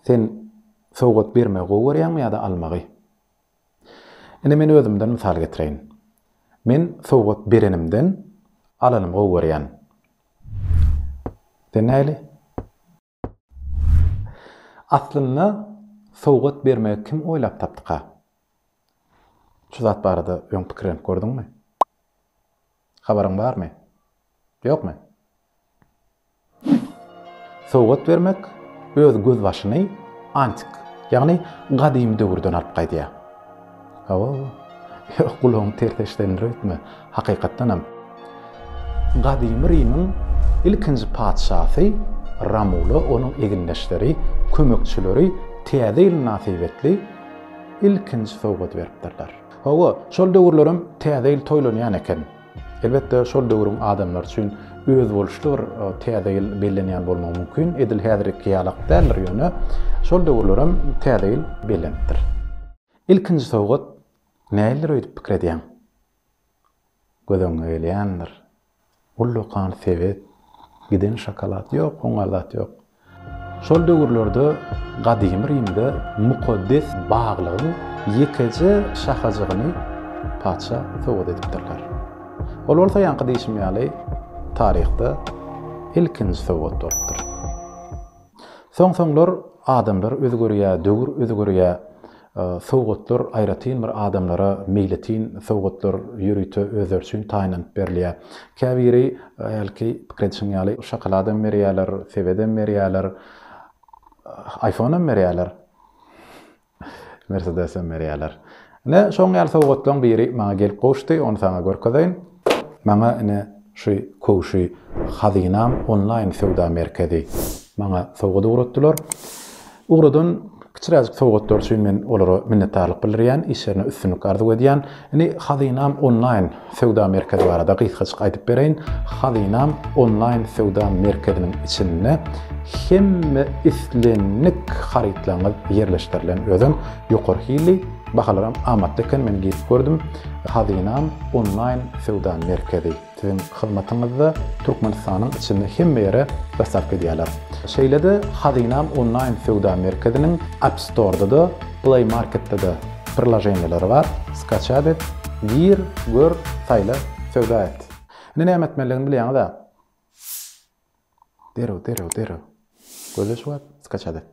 sen sowgat bermegi görýärmi ýa-da almagy? Ine men özümden misal getireýin. Men sowgat berenimden alanym görýän. Denäli? Aslynda sowgat bermegi kim oýlap tapdyka? Şu zat barada öň pikirini gördüňmi? Habaryň barmy? Ýokmy? Sowgat bermek öz göz başyny antik, ýagny gadymy döwürden alyp gaýdýar. Gulagyň terteşlendirýärmi? Hakykatdanam. Gadymy Rimyň ilkinji padşasy Romuly, onuň eginleşleri, kömekçileri täze ýyl nasibetli ilkinji sowgat beripdirler. Şol döwürlerim täze ýyl toýlanýan eken. Elbetde şol döwrüň adamlar üçin öz boluşly bir täze ýyl bellenýän bolmagy mümkin. Edil häzirki ýalyk däldir ýöne. Şol döwürlerim täze ýyl bellenipdir. Ilkinji sowgat näler öýdüp pikir edýän? Gözüňe gelýändir. Ullukan sebet, giden şokolat ýok, oňalat ýok. Şol döwürlerde gadymy Rimde mukaddes baglygyň ýekeje şahajagyny padşa sowgat edipdirler. Ol bolsa ýanky diýişmýäli taryhda ilkinji sowgat bolupdyr. Soňlar adamlar özgörýär, döwür özgörýär. Sowgatlar aýratyn bir adamlara meýletin sowgatlar ýürüte özleri üçin taýynyp berilýär. Käbiri ýalki pikredişňýaly şokoladam berýärler, sebedem berýärler, iPhone'am berýärler, Mercedes'am berýärler. Ne şoň ýaly sowgatlaryň biri maňa gelip goşdy, onu saňa görkezýin. Maňa ine şu koşy Hazinam online sowda merkezi maňa sowgat uğratdylar. Uğradan kiçiräjik sowgatlar üçin men olara minnetdarlyk bildirýän, işlerine üstünlük arzu edýän. Ine Hazinam online sowda merkezi barada gysgaçyk aýdyp bereýin. Hazinam online sowda merkeziniň içinde hemme islenlik haritlaryň ýerleşdirilen özüm ýokary hili bahalaram amatdyken men gidip gördüm. Hazinam online sowda merkezi. Sizin hyzmatyňyzda Türkmenistanyň içinde hemme ýere basap edýärler. Şeýlede Hazinam online sowda merkeziniň App Store'da da, Play Market'da da prilajenýalary bar. Skaçap et, gir, gör, saýla, sowda et. Näme etmeliligini bilýäňiz-da? Derew. Göze şuwat, skaçap et.